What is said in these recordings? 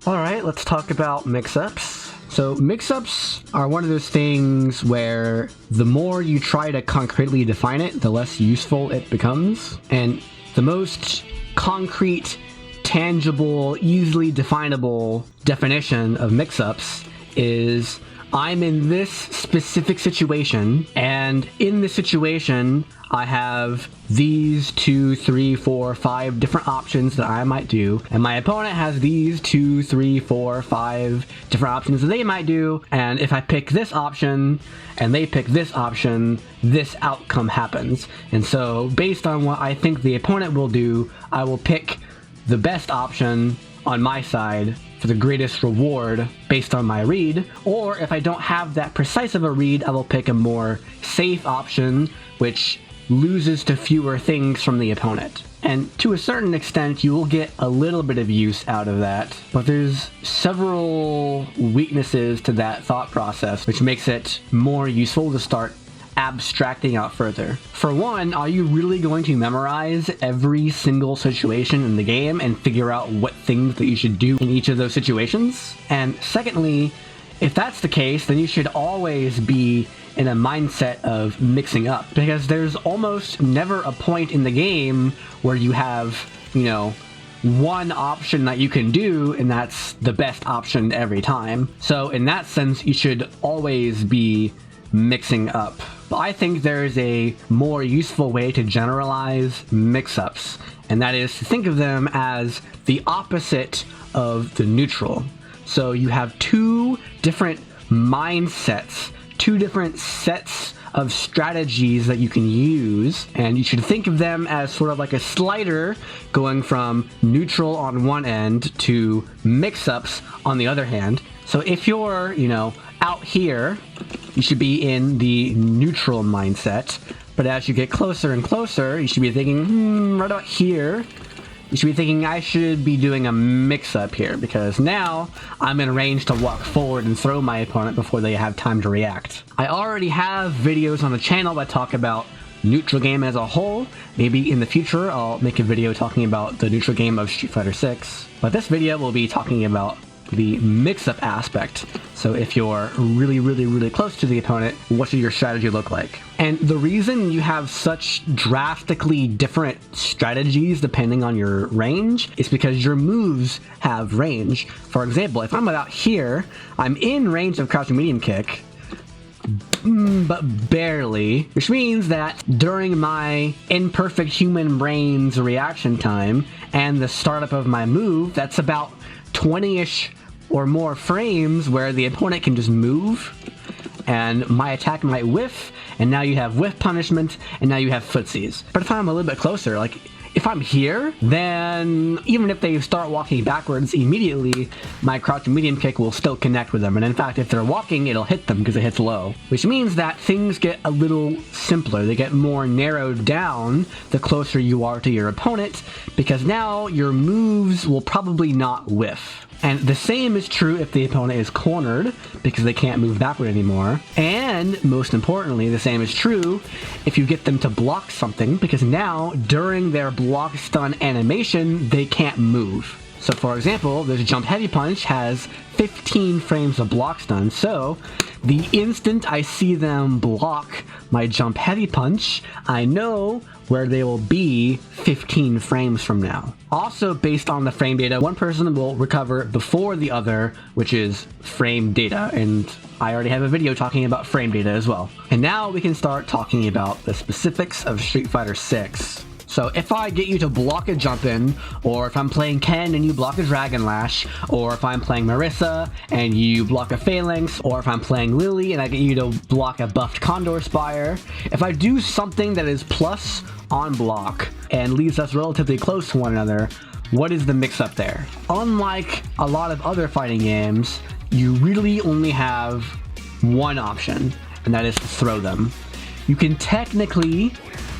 Alright, let's talk about mix-ups. So mix-ups are one of those things where the more you try to concretely define it, the less useful it becomes. And the most concrete, tangible, easily definable definition of mix-ups is I'm in this specific situation, and in this situation, I have these 2, 3, 4, 5 different options that I might do, and my opponent has these 2, 3, 4, 5 different options that they might do, and if I pick this option and they pick this option, this outcome happens. And so based on what I think the opponent will do, I will pick the best option on my side for the greatest reward based on my read, or if I don't have that precise of a read, I will pick a more safe option, which loses to fewer things from the opponent. And to a certain extent, you will get a little bit of use out of that, but there's several weaknesses to that thought process, which makes it more useful to start abstracting out further. For one, are you really going to memorize every single situation in the game and figure out what things that you should do in each of those situations? And secondly, if that's the case, then you should always be in a mindset of mixing up, because there's almost never a point in the game where you have, one option that you can do and that's the best option every time. So in that sense, you should always be mixing up. But I think there's a more useful way to generalize mix-ups, and that is to think of them as the opposite of the neutral. So you have two different mindsets, two different sets of strategies that you can use, and you should think of them as sort of like a slider going from neutral on one end to mix-ups on the other hand. So if you're, out here, you should be in the neutral mindset, but as you get closer and closer, you should be thinking, right about here, you should be thinking I should be doing a mix-up here, because now I'm in range to walk forward and throw my opponent before they have time to react. I already have videos on the channel that talk about neutral game as a whole. Maybe in the future I'll make a video talking about the neutral game of Street Fighter 6, but this video will be talking about the mix-up aspect. So if you're really, really, really close to the opponent, what should your strategy look like? And the reason you have such drastically different strategies depending on your range is because your moves have range. For example, if I'm about here, I'm in range of crouching medium kick, but barely, which means that during my imperfect human brain's reaction time and the startup of my move, that's about 20-ish or more frames where the opponent can just move and my attack might whiff, and now you have whiff punishment, and now you have footsies. But if I'm a little bit closer, like if I'm here, then even if they start walking backwards immediately, my crouching medium kick will still connect with them. And in fact, if they're walking, it'll hit them because it hits low. Which means that things get a little simpler. They get more narrowed down the closer you are to your opponent, because now your moves will probably not whiff. And the same is true if the opponent is cornered, because they can't move backward anymore. And most importantly, the same is true if you get them to block something, because now during their block stun animation, they can't move. So for example, this jump heavy punch has 15 frames of block stun, so the instant I see them block my jump heavy punch, I know where they will be 15 frames from now. Also, based on the frame data, one person will recover before the other, which is frame data, and I already have a video talking about frame data as well. And now we can start talking about the specifics of Street Fighter 6. So if I get you to block a jump in, or if I'm playing Ken and you block a Dragon Lash, or if I'm playing Marissa and you block a Phalanx, or if I'm playing Lily and I get you to block a buffed Condor Spire, if I do something that is plus on block and leaves us relatively close to one another, what is the mix-up there? Unlike a lot of other fighting games, you really only have one option, and that is to throw them. You can technically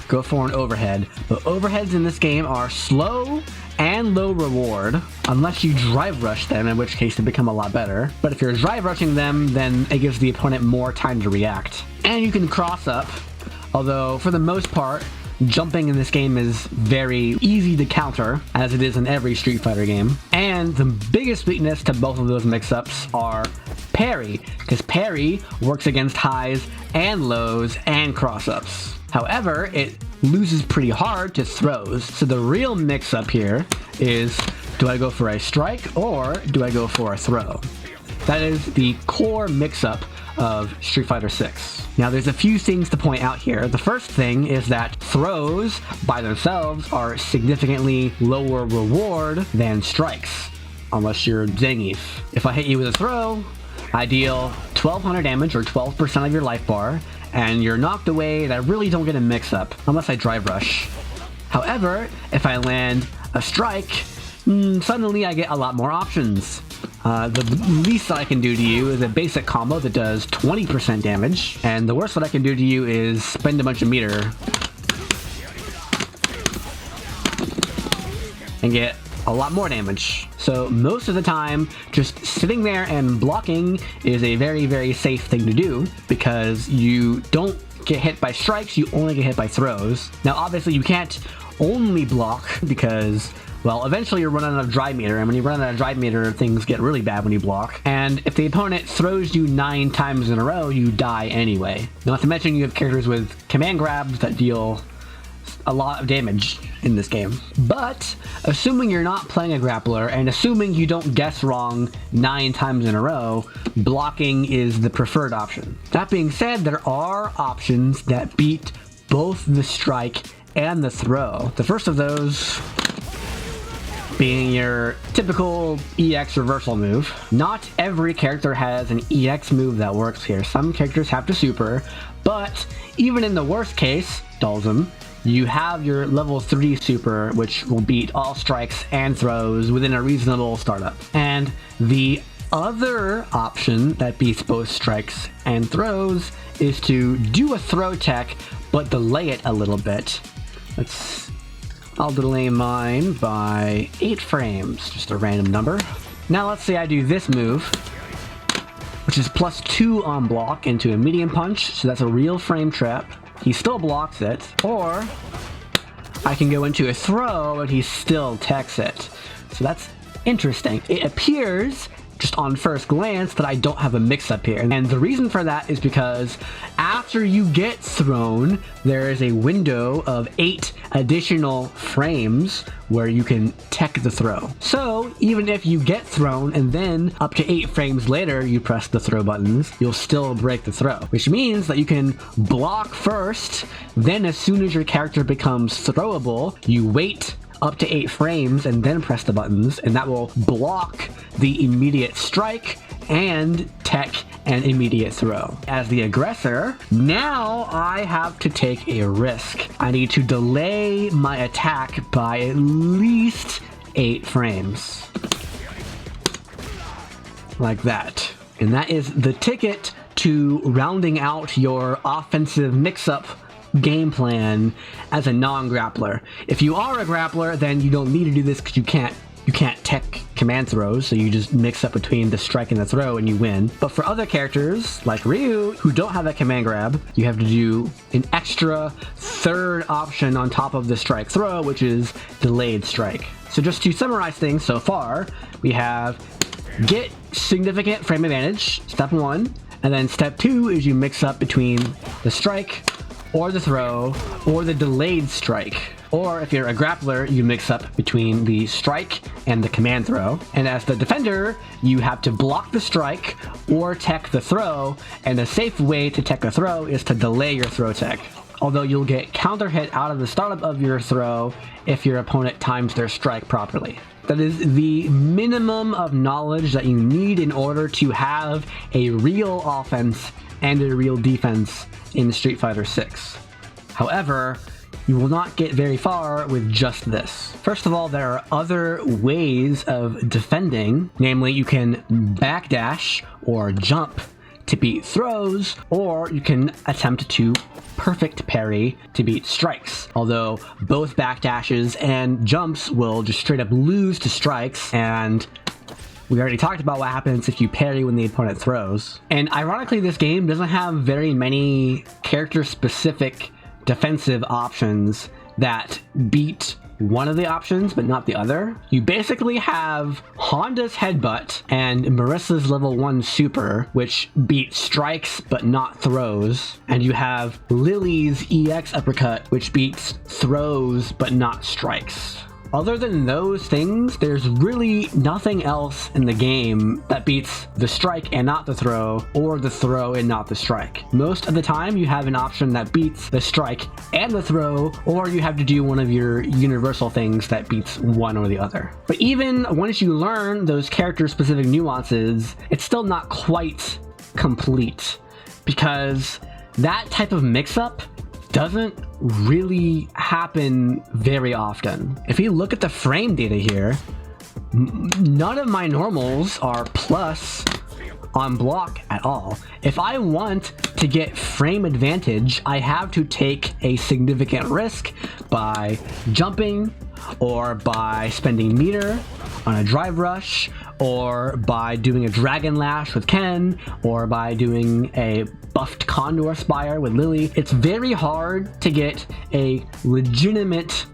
go for an overhead, but overheads in this game are slow and low reward, unless you drive rush them, in which case they become a lot better. But if you're drive rushing them, then it gives the opponent more time to react. And you can cross up, although for the most part, jumping in this game is very easy to counter, as it is in every Street Fighter game. And the biggest weakness to both of those mix-ups are parry, because parry works against highs and lows and cross-ups. However, it loses pretty hard to throws. So the real mix-up here is, do I go for a strike or do I go for a throw? That is the core mix-up of Street Fighter 6. Now there's a few things to point out here. The first thing is that throws by themselves are significantly lower reward than strikes, unless you're Zangief. If I hit you with a throw, I deal 1200 damage or 12% of your life bar, and you're knocked away, and I really don't get a mix-up, unless I drive rush. However, if I land a strike, suddenly I get a lot more options. The least I can do to you is a basic combo that does 20% damage, and the worst that I can do to you is spend a bunch of meter and get a lot more damage. So most of the time, just sitting there and blocking is a very, very safe thing to do, because you don't get hit by strikes, you only get hit by throws. Now obviously you can't only block, because well, eventually you're running out of drive meter, and when you run out of drive meter, things get really bad when you block. And if the opponent throws you 9 times in a row, you die anyway. Not to mention you have characters with command grabs that deal a lot of damage in this game. But assuming you're not playing a grappler, and assuming you don't guess wrong 9 times in a row, blocking is the preferred option. That being said, there are options that beat both the strike and the throw. The first of those being your typical EX reversal move. Not every character has an EX move that works here. Some characters have to super, but even in the worst case, Dalsum, you have your level 3 super, which will beat all strikes and throws within a reasonable startup. And the other option that beats both strikes and throws is to do a throw tech, but delay it a little bit. I'll delay mine by 8 frames, just a random number. Now let's say I do this move, which is +2 on block into a medium punch, so that's a real frame trap. He still blocks it, or I can go into a throw and he still techs it. So that's interesting. It appears, just on first glance, that I don't have a mix-up here. And the reason for that is because after you get thrown, there is a window of 8 additional frames where you can tech the throw. So even if you get thrown and then up to 8 frames later you press the throw buttons, you'll still break the throw. Which means that you can block first, then as soon as your character becomes throwable, you wait up to 8 frames and then press the buttons, and that will block the immediate strike and tech an immediate throw. As the aggressor, now I have to take a risk. I need to delay my attack by at least 8 frames. Like that. And that is the ticket to rounding out your offensive mix-up game plan as a non-grappler. If you are a grappler, then you don't need to do this because you can't tech command throws, so you just mix up between the strike and the throw and you win. But for other characters, like Ryu, who don't have a command grab, you have to do an extra third option on top of the strike throw, which is delayed strike. So just to summarize things so far, we have get significant frame advantage, step 1, and then step 2 is you mix up between the strike or the throw or the delayed strike. Or if you're a grappler, you mix up between the strike and the command throw. And as the defender, you have to block the strike or tech the throw, and a safe way to tech a throw is to delay your throw tech. Although you'll get counter hit out of the startup of your throw if your opponent times their strike properly. That is the minimum of knowledge that you need in order to have a real offense and a real defense in Street Fighter 6. However, you will not get very far with just this. First of all, there are other ways of defending, namely you can backdash or jump to beat throws, or you can attempt to perfect parry to beat strikes. Although both backdashes and jumps will just straight up lose to strikes, and we already talked about what happens if you parry when the opponent throws. And ironically, this game doesn't have very many character-specific defensive options that beat one of the options but not the other. You basically have Honda's Headbutt and Marissa's level 1 super, which beat strikes but not throws, and you have Lily's EX Uppercut, which beats throws but not strikes. Other than those things, there's really nothing else in the game that beats the strike and not the throw, or the throw and not the strike. Most of the time, you have an option that beats the strike and the throw, or you have to do one of your universal things that beats one or the other. But even once you learn those character-specific nuances, it's still not quite complete, because that type of mix-up doesn't really happen very often. If you look at the frame data here, none of my normals are plus on block at all. If I want to get frame advantage, I have to take a significant risk by jumping, or by spending meter on a drive rush, or by doing a dragon lash with Ken, or by doing a buffed condor spire with Lily. It's very hard to get a legitimate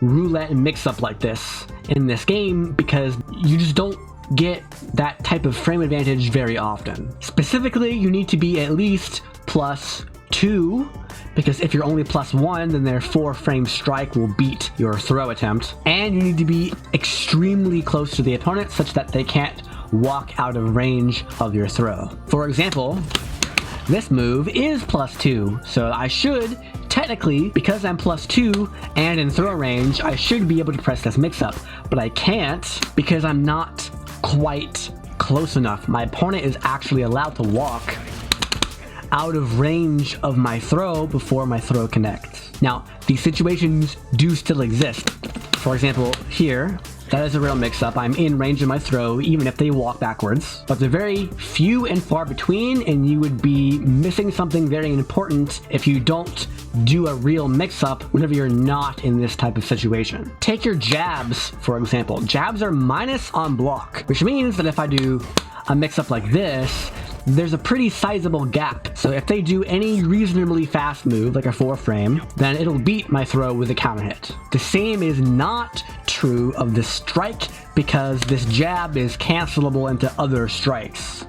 roulette mix-up like this in this game, because you just don't get that type of frame advantage very often. Specifically, you need to be at least +2, because if you're only +1, then their 4-frame strike will beat your throw attempt. And you need to be extremely close to the opponent such that they can't walk out of range of your throw. For example, this move is +2, so I should technically, because I'm +2 and in throw range, I should be able to press this mix-up, but I can't because I'm not quite close enough. My opponent is actually allowed to walk out of range of my throw before my throw connects. Now, these situations do still exist. For example, here, that is a real mix-up. I'm in range of my throw, even if they walk backwards. But they're very few and far between, and you would be missing something very important if you don't do a real mix-up whenever you're not in this type of situation. Take your jabs, for example. Jabs are minus on block, which means that if I do a mix-up like this, there's a pretty sizable gap. So if they do any reasonably fast move, like a 4-frame, then it'll beat my throw with a counter hit. The same is not true of the strike, because this jab is cancelable into other strikes,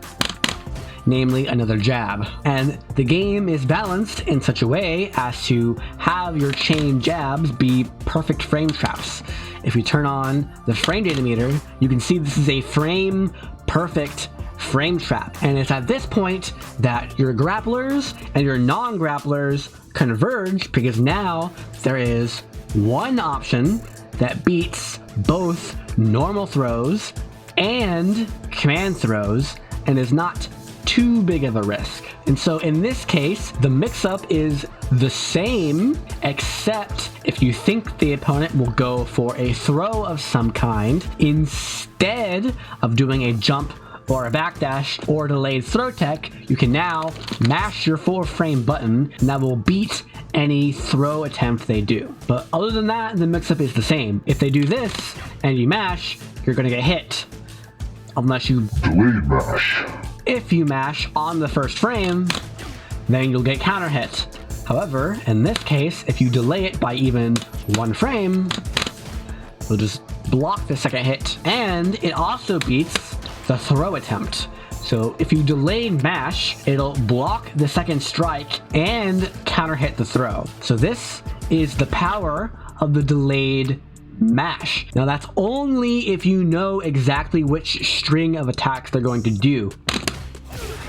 namely another jab. And the game is balanced in such a way as to have your chain jabs be perfect frame traps. If you turn on the frame data meter, you can see this is a frame perfect frame trap. And it's at this point that your grapplers and your non-grapplers converge, because now there is one option that beats both normal throws and command throws and is not too big of a risk. And so in this case, the mix-up is the same, except if you think the opponent will go for a throw of some kind instead of doing a jump or a backdash or delayed throw tech, you can now mash your 4-frame button, and that will beat any throw attempt they do. But other than that, the mix-up is the same. If they do this and you mash, you're gonna get hit, unless you delayed mash. If you mash on the first frame, then you'll get counter hit. However, in this case, if you delay it by even 1 frame, you'll just block the second hit, and it also beats the throw attempt. So if you delayed mash, it'll block the second strike and counter hit the throw. So this is the power of the delayed mash. Now that's only if you know exactly which string of attacks they're going to do.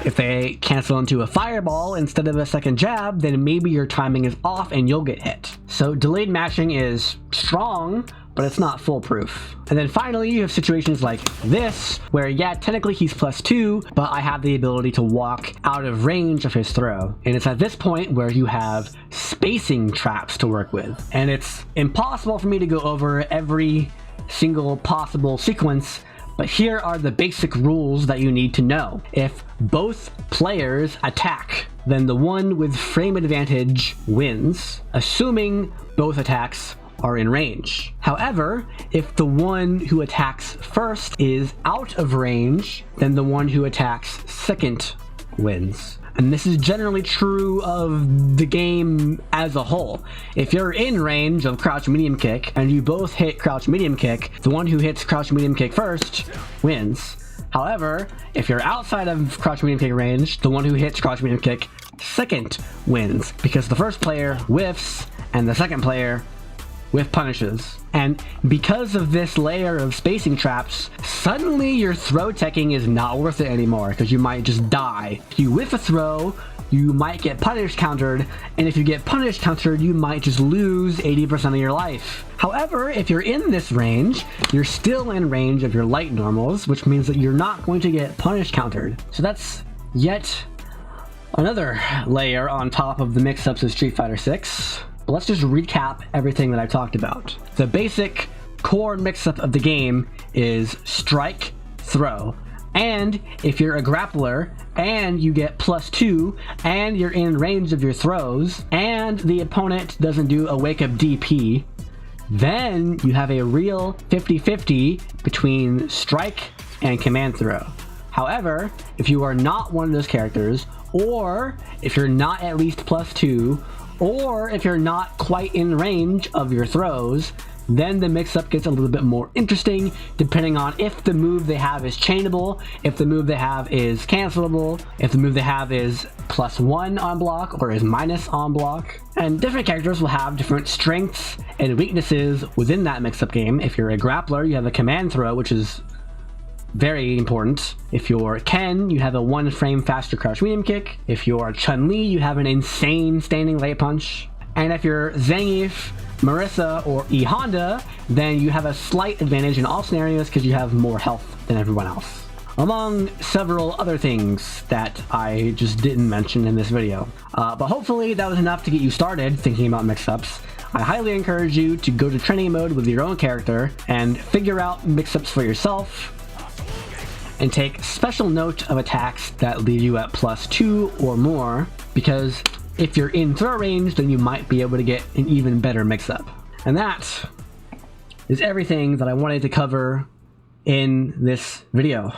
If they cancel into a fireball instead of a second jab, then maybe your timing is off and you'll get hit. So delayed mashing is strong, but it's not foolproof. And then finally, you have situations like this, where yeah, technically he's +2, but I have the ability to walk out of range of his throw. And it's at this point where you have spacing traps to work with. And it's impossible for me to go over every single possible sequence, but here are the basic rules that you need to know. If both players attack, then the one with frame advantage wins, assuming both attacks are in range. However, if the one who attacks first is out of range, then the one who attacks second wins. And this is generally true of the game as a whole. If you're in range of crouch medium kick and you both hit crouch medium kick, the one who hits crouch medium kick first wins. However, if you're outside of crouch medium kick range, the one who hits crouch medium kick second wins, because the first player whiffs and the second player whiff punishes. And because of this layer of spacing traps, suddenly your throw teching is not worth it anymore, because you might just die. If you whiff a throw, you might get punish countered, and if you get punish countered, you might just lose 80% of your life. However, if you're in this range, you're still in range of your light normals, which means that you're not going to get punish countered. So that's yet another layer on top of the mix-ups of Street Fighter 6. But let's just recap everything that I've talked about. The basic core mix-up of the game is strike, throw. And if you're a grappler and you get +2 and you're in range of your throws and the opponent doesn't do a wake-up DP, then you have a real 50-50 between strike and command throw. However, if you are not one of those characters, or if you're not at least +2, or if you're not quite in range of your throws, then the mix-up gets a little bit more interesting, depending on if the move they have is chainable, if the move they have is cancelable, if the move they have is +1 on block or is minus on block. And different characters will have different strengths and weaknesses within that mix-up game. If you're a grappler, you have a command throw, which is very important. If you're Ken, you have a 1 frame faster crouch medium kick. If you're Chun-Li, you have an insane standing late punch. And if you're Zangief, Marissa, or E Honda, then you have a slight advantage in all scenarios because you have more health than everyone else, among several other things that I just didn't mention in this video. But hopefully that was enough to get you started thinking about mix-ups. I highly encourage you to go to training mode with your own character and figure out mix-ups for yourself, and take special note of attacks that leave you at +2 or more, because if you're in throw range, then you might be able to get an even better mix-up. And that is everything that I wanted to cover in this video.